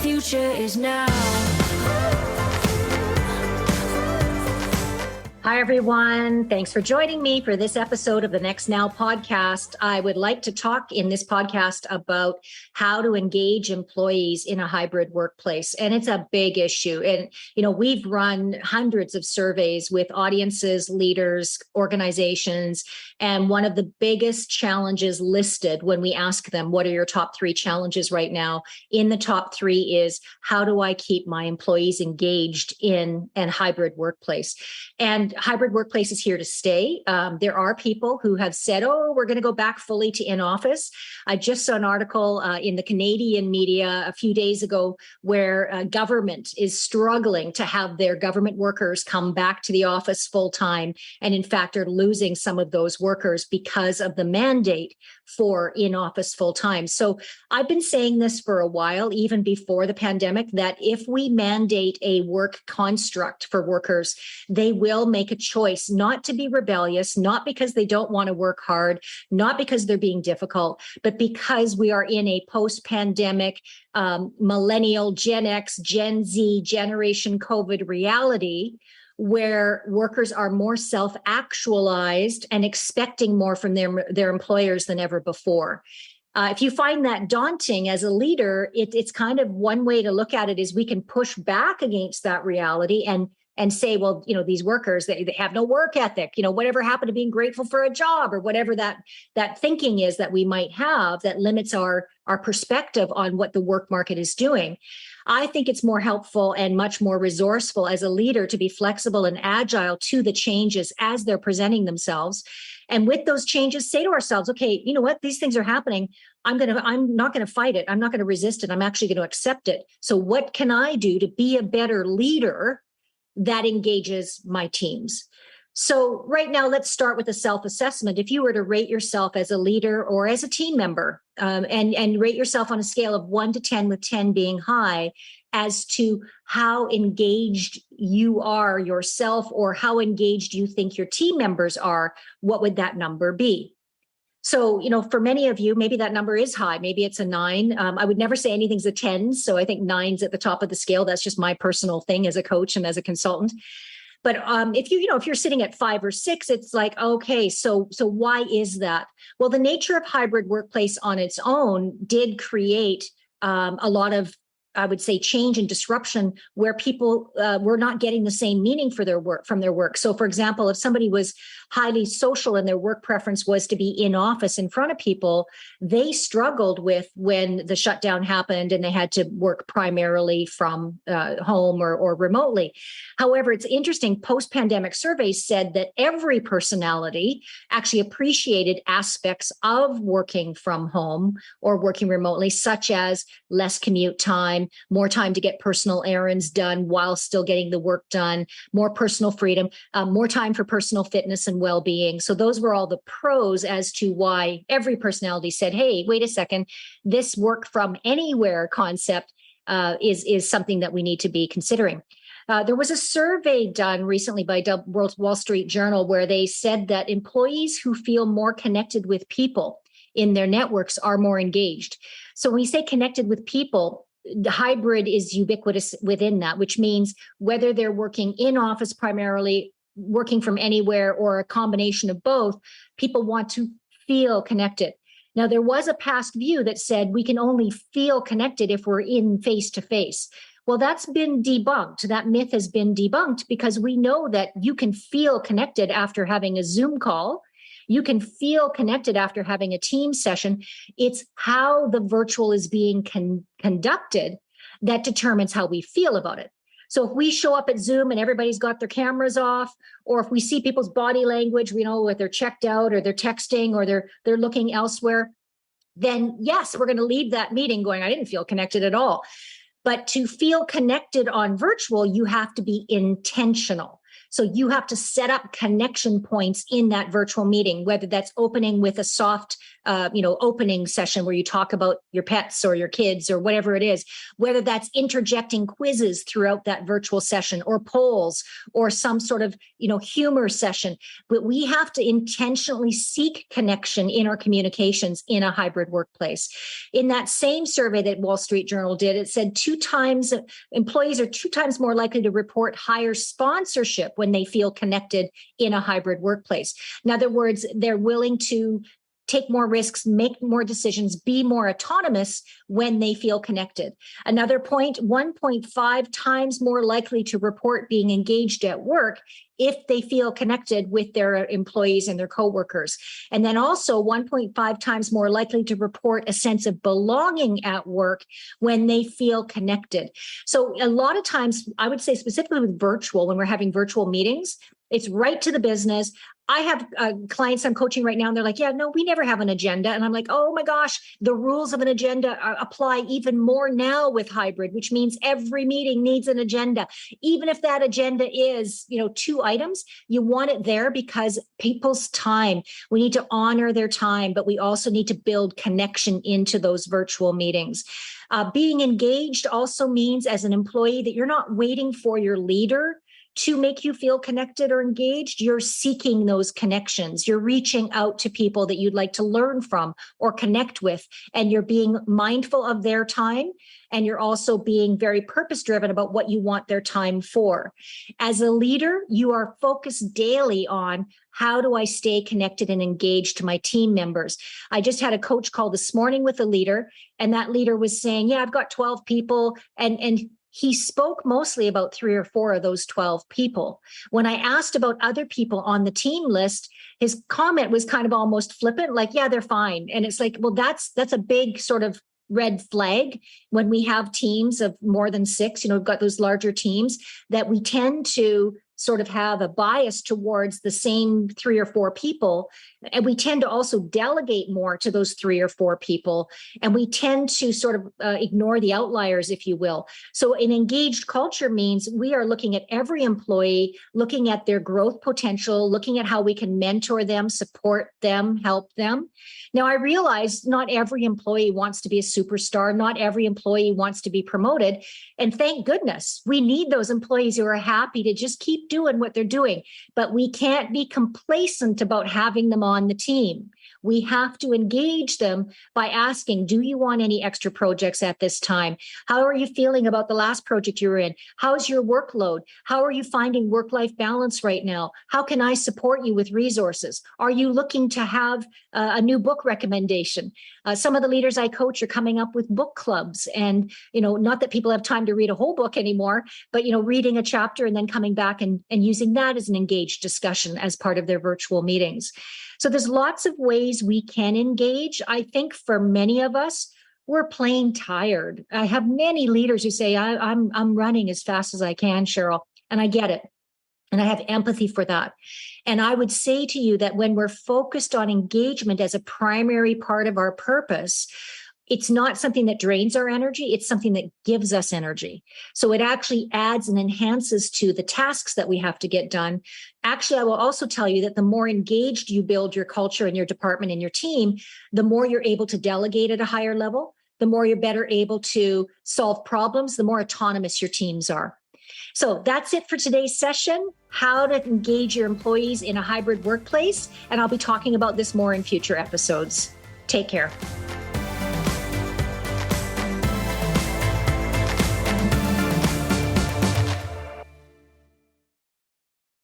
future is now. Hi, everyone. Thanks for joining me for this episode of the Next Now podcast. I would like to talk in this podcast about how to engage employees in a hybrid workplace. And it's a big issue. And, we've run hundreds of surveys with audiences, leaders, organizations. And one of the biggest challenges listed when we ask them, what are your top 3 challenges right now? In the top 3 is, how do I keep my employees engaged in a hybrid workplace? And hybrid workplace is here to stay. There are people who have said, we're going to go back fully to in-office. I just saw an article in the Canadian media a few days ago where government is struggling to have their government workers come back to the office full-time, and in fact are losing some of those workers because of the mandate for in-office full-time. So I've been saying this for a while, even before the pandemic, that if we mandate a work construct for workers, they will make a choice not to be rebellious, not because they don't want to work hard, not because they're being difficult, but because we are in a post-pandemic, millennial, Gen X, Gen Z, generation COVID reality, where workers are more self-actualized and expecting more from their employers than ever before. If you find that daunting as a leader, it's kind of one way to look at it is we can push back against that reality and say, well, these workers, they have no work ethic, whatever happened to being grateful for a job, or whatever that thinking is that we might have that limits our perspective on what the work market is doing. I think it's more helpful and much more resourceful as a leader to be flexible and agile to the changes as they're presenting themselves. And with those changes, say to ourselves, okay, you know what, these things are happening. I'm not going to fight it. I'm not going to resist it. I'm actually going to accept it. So what can I do to be a better leader that engages my teams? So right now, let's start with a self-assessment. If you were to rate yourself as a leader or as a team member, and rate yourself on a scale of 1 to 10, with 10 being high, as to how engaged you are yourself or how engaged you think your team members are, what would that number be? So, for many of you, maybe that number is high. Maybe it's a 9. I would never say anything's a 10. So I think 9's at the top of the scale. That's just my personal thing as a coach and as a consultant. But if you're sitting at 5 or 6, it's like, okay, so why is that? Well, the nature of hybrid workplace on its own did create a lot of, I would say, change and disruption where people were not getting the same meaning for from their work. So, for example, if somebody was highly social and their work preference was to be in office in front of people, they struggled with when the shutdown happened and they had to work primarily from home or remotely. However, it's interesting, post-pandemic surveys said that every personality actually appreciated aspects of working from home or working remotely, such as less commute time, more time to get personal errands done while still getting the work done, more personal freedom, more time for personal fitness and well-being. So those were all the pros as to why every personality said, hey, wait a second, this work from anywhere concept is something that we need to be considering. There was a survey done recently by Wall Street Journal where they said that employees who feel more connected with people in their networks are more engaged. So when you say connected with people, the hybrid is ubiquitous within that, which means whether they're working in office primarily, working from anywhere, or a combination of both, people want to feel connected. Now, there was a past view that said we can only feel connected if we're in face-to-face. Well, that's been debunked. That myth has been debunked because we know that you can feel connected after having a Zoom call. You can feel connected after having a team session. It's how the virtual is being conducted that determines how we feel about it. So if we show up at Zoom and everybody's got their cameras off, or if we see people's body language, we know if they're checked out or they're texting or they're looking elsewhere, then yes, we're going to leave that meeting going, I didn't feel connected at all. But to feel connected on virtual, you have to be intentional. So you have to set up connection points in that virtual meeting, whether that's opening with a soft, opening session where you talk about your pets or your kids or whatever it is, whether that's interjecting quizzes throughout that virtual session or polls or some sort of, humor session. But we have to intentionally seek connection in our communications in a hybrid workplace. In that same survey that Wall Street Journal did, it said employees are 2 times more likely to report higher sponsorship when they feel connected in a hybrid workplace. In other words, they're willing to take more risks, make more decisions, be more autonomous when they feel connected. Another point, 1.5 times more likely to report being engaged at work if they feel connected with their employees and their coworkers. And then also 1.5 times more likely to report a sense of belonging at work when they feel connected. So a lot of times, I would say specifically with virtual, when we're having virtual meetings, it's right to the business. I have clients I'm coaching right now, and they're like, yeah, no, we never have an agenda. And I'm like, oh my gosh, the rules of an agenda apply even more now with hybrid, which means every meeting needs an agenda. Even if that agenda is, 2 items, you want it there because people's time, we need to honor their time, but we also need to build connection into those virtual meetings. Being engaged also means as an employee that you're not waiting for your leader to make you feel connected or engaged. You're seeking those connections. You're reaching out to people that you'd like to learn from or connect with, and you're being mindful of their time. And you're also being very purpose-driven about what you want their time for. As a leader, you are focused daily on how do I stay connected and engaged to my team members. I just had a coach call this morning with a leader, and that leader was saying, yeah, I've got 12 people, and he spoke mostly about 3 or 4 of those 12 people. When I asked about other people on the team list, his comment was kind of almost flippant, like, yeah, they're fine. And it's like, well, that's a big sort of red flag when we have teams of more than 6, we've got those larger teams that we tend to sort of have a bias towards the same 3 or 4 people. And we tend to also delegate more to those 3 or 4 people. And we tend to sort of ignore the outliers, if you will. So an engaged culture means we are looking at every employee, looking at their growth potential, looking at how we can mentor them, support them, help them. Now, I realize not every employee wants to be a superstar. Not every employee wants to be promoted. And thank goodness, we need those employees who are happy to just keep doing what they're doing. But we can't be complacent about having them on the team. We have to engage them by asking, do you want any extra projects at this time? How are you feeling about the last project you were in? How's your workload? How are you finding work-life balance right now? How can I support you with resources? Are you looking to have a new book recommendation? Some of the leaders I coach are coming up with book clubs, and, not that people have time to read a whole book anymore, but, reading a chapter and then coming back and using that as an engaged discussion as part of their virtual meetings. So there's lots of ways we can engage. I think for many of us, we're plain tired. I have many leaders who say, I'm running as fast as I can, Cheryl, and I get it. And I have empathy for that. And I would say to you that when we're focused on engagement as a primary part of our purpose, it's not something that drains our energy. It's something that gives us energy. So it actually adds and enhances to the tasks that we have to get done. Actually, I will also tell you that the more engaged you build your culture in your department and your team, the more you're able to delegate at a higher level, the more you're better able to solve problems, the more autonomous your teams are. So that's it for today's session, how to engage your employees in a hybrid workplace. And I'll be talking about this more in future episodes. Take care.